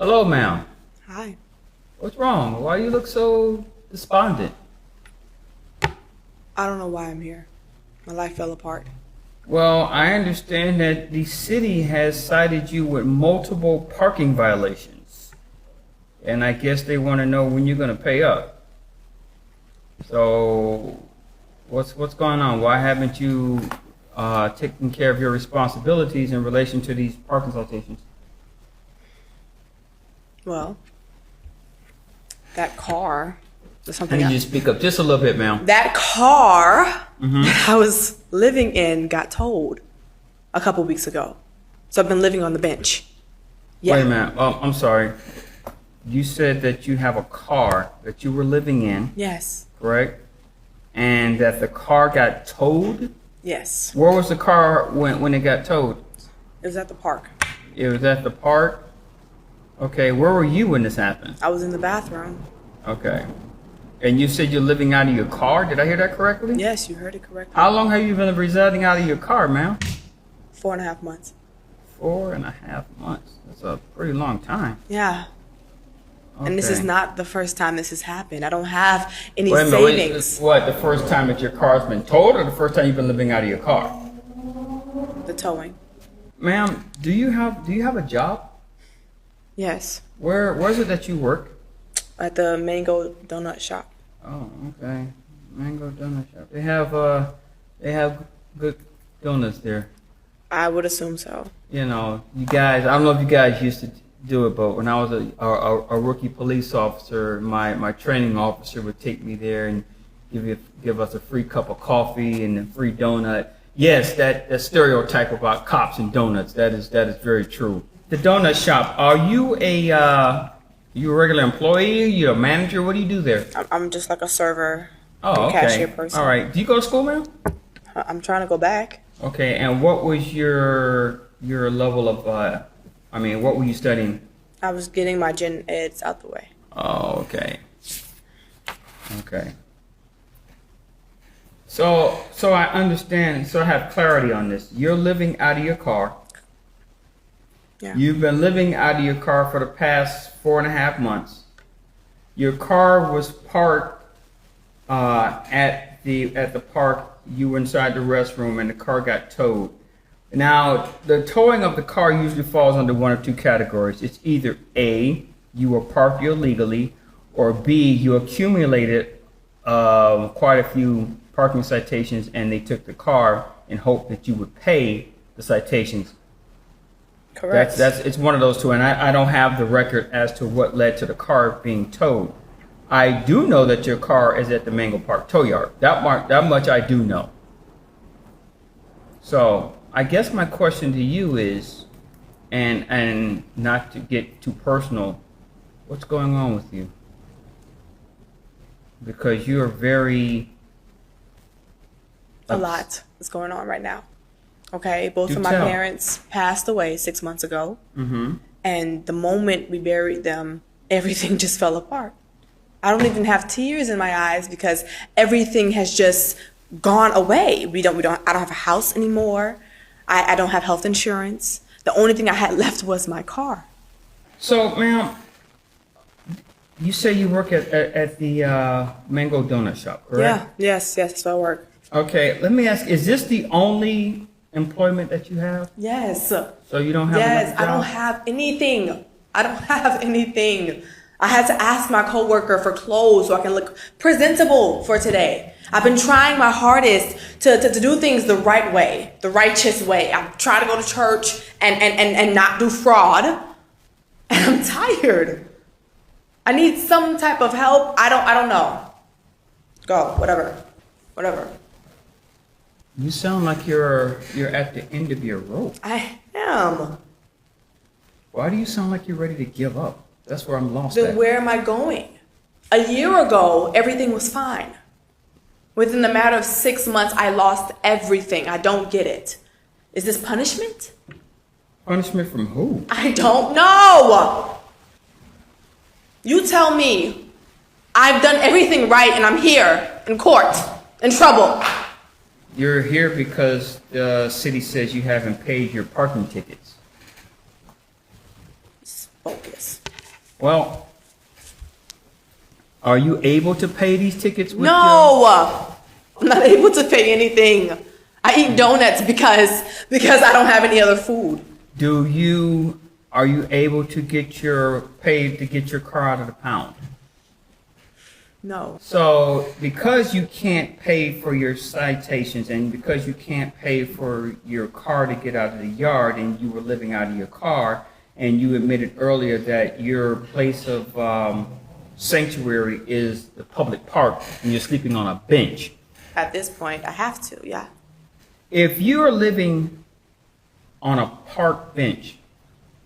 Hello, ma'am. Hi. What's wrong? Why you look so despondent? I don't know why I'm here. My life fell apart. Well, I understand that the city has cited you with multiple parking violations. And I guess they want to know when you're going to pay up. So, what's going on? Why haven't you taken care of your responsibilities in relation to these parking citations? Well, that car was I something need you to else. speak up just a little bit, ma'am. That car that I was living in got towed a couple weeks ago. So I've been living on the bench. Yeah. Wait a minute. I'm sorry. You said that you have a car that you were living in, Yes. correct? And that the car got towed? Yes. Where was the car when it got towed? It was at the park. It was at the park? Okay, where were you when this happened? I was in the bathroom. Okay. And you said you're living out of your car? Did I hear that correctly? Yes, you heard it correctly. How long have you been residing out of your car, ma'am? 4.5 months. 4.5 months. That's a pretty long time. Yeah. Okay. And this is not the first time this has happened. I don't have any Wait a minute, wait, savings. what, the first time that your car's been towed or the first time you've been living out of your car? The towing. Ma'am, do you have a job? Yes. Where's it that you work? At the Mango Donut Shop. Oh, okay. Mango Donut Shop. They have good donuts there. I would assume so. You know, you guys, I don't know if you guys used to do it, but when I was a rookie police officer, my training officer would take me there and give us a free cup of coffee and a free donut. Yes, that stereotype about cops and donuts, that is very true. The donut shop, are you a regular employee? You a manager? What do you do there? I'm just like a server, Oh, okay. cashier person. All right. Do you go to school, ma'am? I'm trying to go back. Okay. And what was your level of what were you studying? I was getting my gen eds out the way. Oh, okay. Okay. So I understand. So I have clarity on this. You're living out of your car. Yeah. You've been living out of your car for the past 4.5 months. Your car was parked at the park. You were inside the restroom, and the car got towed. Now, the towing of the car usually falls under one of two categories. It's either A, you were parked illegally, or B, you accumulated quite a few parking citations, and they took the car in hope that you would pay the citations. Correct. It's one of those two, and I don't have the record as to what led to the car being towed. I do know that your car is at the Mango Park tow yard. That much I do know. So I guess my question to you is, and not to get too personal, what's going on with you? Because you're very A lot is going on right now. Okay, both Do of my tell. parents passed away 6 months ago. Mm-hmm. And the moment we buried them, everything just fell apart. I don't even have tears in my eyes because everything has just gone away. I don't have a house anymore. I don't have health insurance. The only thing I had left was my car. So, ma'am, you say you work at the Mango Donut Shop, correct? Yeah, yes, that's where I work. Okay, let me ask, is this the only employment that you have? Yes. So you don't have Yes, another I don't job? have anything. I don't have anything. I had to ask my coworker for clothes so I can look presentable for today. I've been trying my hardest to do things the right way, the righteous way. I'm trying to go to church and not do fraud. And I'm tired. I need some type of help. I don't know. Go, whatever. You sound like you're at the end of your rope. I am. Why do you sound like you're ready to give up? That's where I'm lost Then at. where am I going? A year ago, everything was fine. Within the matter of 6 months, I lost everything. I don't get it. Is this punishment? Punishment from who? I don't know. You tell me. I've done everything right and I'm here in court, in trouble. You're here because the city says you haven't paid your parking tickets. Focus. Well, are you able to pay these tickets with No, I'm not able to pay anything. I eat donuts because I don't have any other food. Are you able to get your car out of the pound? No. So because you can't pay for your citations and because you can't pay for your car to get out of the yard and you were living out of your car and you admitted earlier that your place of sanctuary is the public park and you're sleeping on a bench. At this point, I have to, yeah. If you are living on a park bench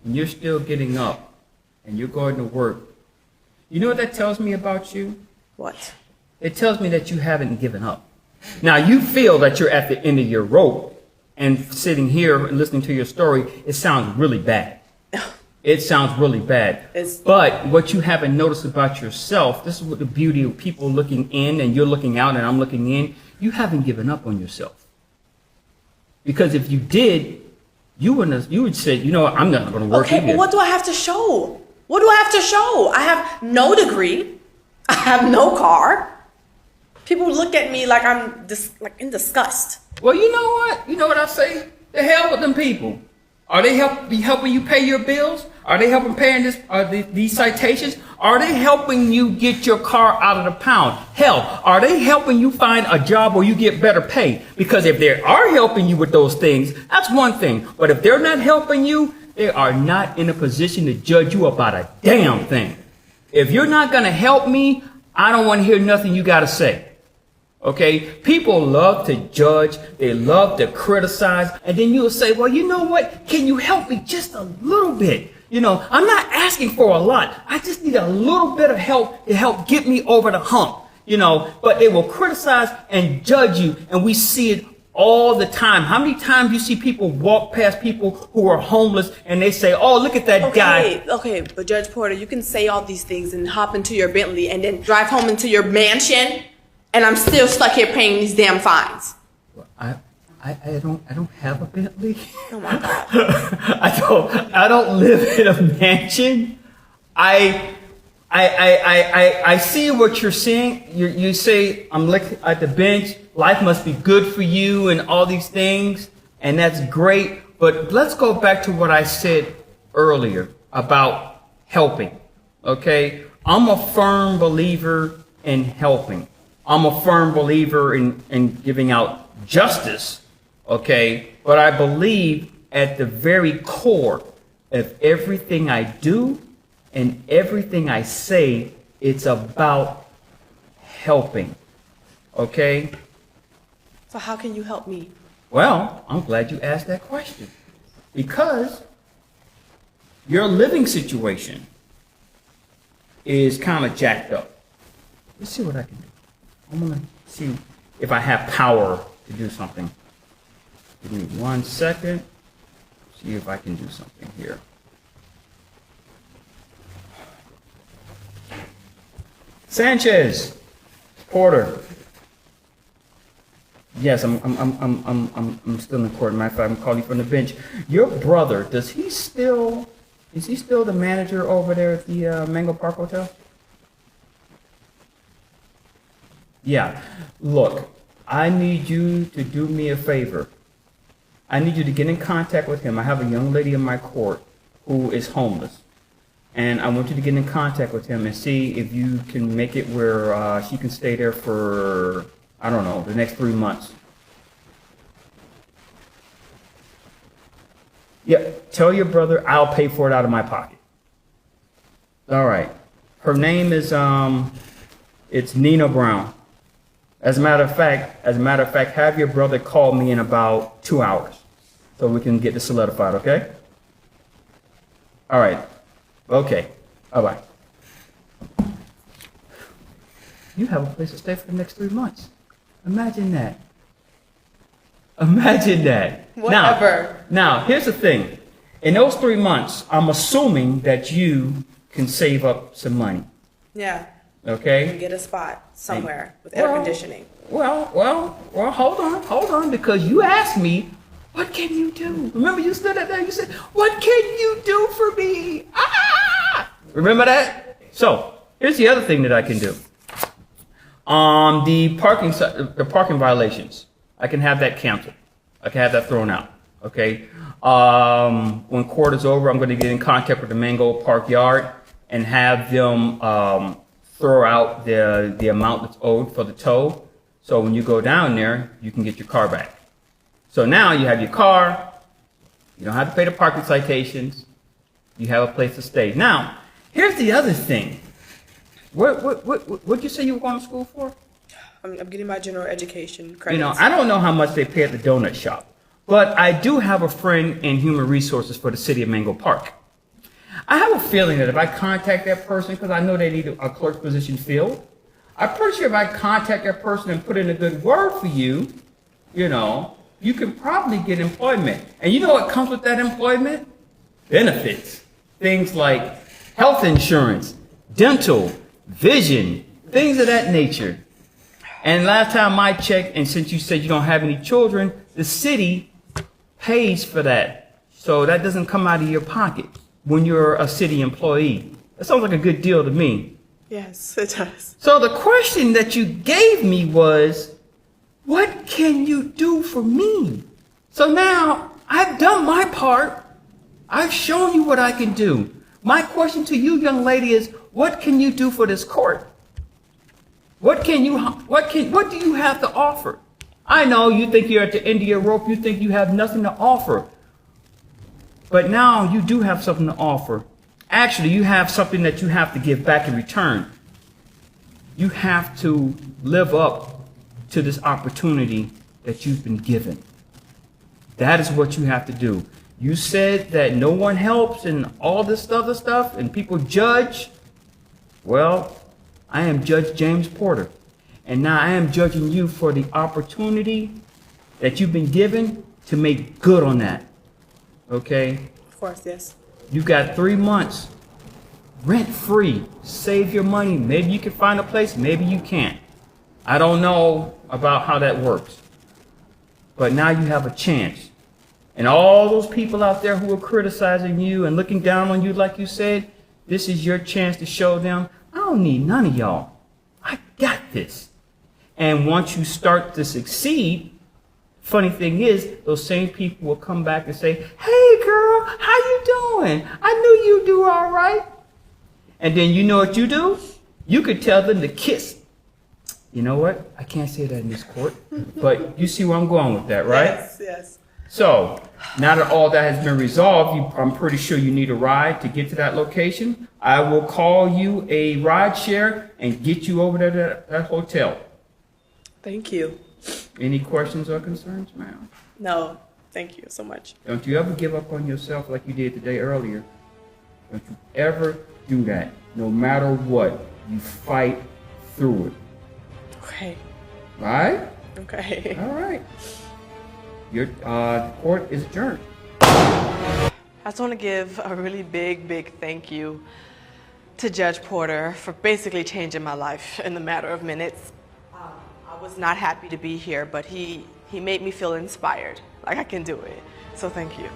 and you're still getting up and you're going to work, you know what that tells me about you? What? It tells me that you haven't given up. Now, you feel that you're at the end of your rope, and sitting here and listening to your story, it sounds really bad. It sounds really bad. But what you haven't noticed about yourself, this is what the beauty of people looking in, and you're looking out and I'm looking in, you haven't given up on yourself. Because if you did, you would say, you know what, I'm not going to work Okay, either. but what do I have to show? What do I have to show? I have no degree. I have no car. People look at me like I'm in disgust. Well, you know what? You know what I say? The hell with them people. Are they helping you pay your bills? Are they helping paying these citations? Are they helping you get your car out of the pound? Hell, are they helping you find a job where you get better pay? Because if they are helping you with those things, that's one thing. But if they're not helping you, they are not in a position to judge you about a damn thing. If you're not going to help me, I don't want to hear nothing you got to say. Okay? People love to judge. They love to criticize. And then you'll say, well, you know what? Can you help me just a little bit? You know, I'm not asking for a lot. I just need a little bit of help to help get me over the hump. You know, but they will criticize and judge you. And we see it all the time. How many times you see people walk past people who are homeless and they say, oh, look at that guy. Okay, but Judge Porter, you can say all these things and hop into your Bentley and then drive home into your mansion, and I'm still stuck here paying these damn fines. I don't have a Bentley. Oh my God. I don't live in a mansion. I see what you're saying. You say, I'm looking at the bench. Life must be good for you and all these things. And that's great. But let's go back to what I said earlier about helping. Okay? I'm a firm believer in helping. I'm a firm believer in giving out justice. Okay? But I believe at the very core of everything I do and everything I say, it's about helping. Okay? So how can you help me? Well, I'm glad you asked that question. Because your living situation is kind of jacked up. Let's see what I can do. I'm going to see if I have power to do something. Give me 1 second. See if I can do something here. Sanchez, Porter. Yes, I'm still in court. Matter of fact, I'm calling you from the bench. Your brother, is he still the manager over there at the Mango Park Hotel? Yeah. Look, I need you to do me a favor. I need you to get in contact with him. I have a young lady in my court who is homeless. And I want you to get in contact with him and see if you can make it where she can stay there for, I don't know, the next 3 months. Yeah, tell your brother I'll pay for it out of my pocket. All right. Her name is, it's Nina Brown. As a matter of fact, have your brother call me in about 2 hours so we can get this solidified, okay? All right. Okay. Bye-bye. You have a place to stay for the next 3 months. Imagine that. Imagine that. Whatever. Now, here's the thing. In those 3 months, I'm assuming that you can save up some money. Yeah. Okay? And get a spot somewhere with air conditioning. Well, hold on, because you asked me, what can you do? Remember you stood up there, you said, what can you do for me? Ah! Remember that? So here's the other thing that I can do. The parking violations. I can have that canceled. I can have that thrown out. Okay. When court is over, I'm going to get in contact with the Mango Park Yard and have them throw out the amount that's owed for the tow. So when you go down there, you can get your car back. So now you have your car. You don't have to pay the parking citations. You have a place to stay. Now, here's the other thing. What'd you say you were going to school for? I'm getting my general education credits. You know, I don't know how much they pay at the donut shop, but I do have a friend in human resources for the city of Mango Park. I have a feeling that if I contact that person, because I know they need a clerk position filled, I'm pretty sure if I contact that person and put in a good word for you, you know, you can probably get employment. And you know what comes with that employment? Benefits. Things like health insurance, dental, vision, things of that nature. And last time I checked, and since you said you don't have any children, the city pays for that. So that doesn't come out of your pocket when you're a city employee. That sounds like a good deal to me. Yes, it does. So the question that you gave me was, what can you do for me? So now I've done my part. I've shown you what I can do. My question to you, young lady, is what can you do for this court? What do you have to offer? I know you think you're at the end of your rope. You think you have nothing to offer. But now you do have something to offer. Actually, you have something that you have to give back in return. You have to live up to this opportunity that you've been given. That is what you have to do. You said that no one helps and all this other stuff and people judge. Well, I am Judge James Porter. And now I am judging you for the opportunity that you've been given to make good on that. Okay? Of course, yes. You got 3 months rent free. Save your money. Maybe you can find a place. Maybe you can't. I don't know about how that works. But now you have a chance. And all those people out there who are criticizing you and looking down on you, like you said, this is your chance to show them, I don't need none of y'all. I got this. And once you start to succeed, funny thing is, those same people will come back and say, hey girl, how you doing? I knew you'd do all right. And then you know what you do? You could tell them to kiss. You know what? I can't say that in this court, but you see where I'm going with that, right? Yes, yes. So now that all that has been resolved, I'm pretty sure you need a ride to get to that location. I will call you a ride share and get you over there to that hotel. Thank you. Any questions or concerns, ma'am? No, thank you so much. Don't you ever give up on yourself like you did the day earlier. Don't you ever do that. No matter what, you fight through it. Okay. All right? Okay. All right. Your court is adjourned. I just want to give a really big thank you to Judge Porter for basically changing my life in the matter of minutes. I was not happy to be here, but he made me feel inspired, like I can do it. So thank you.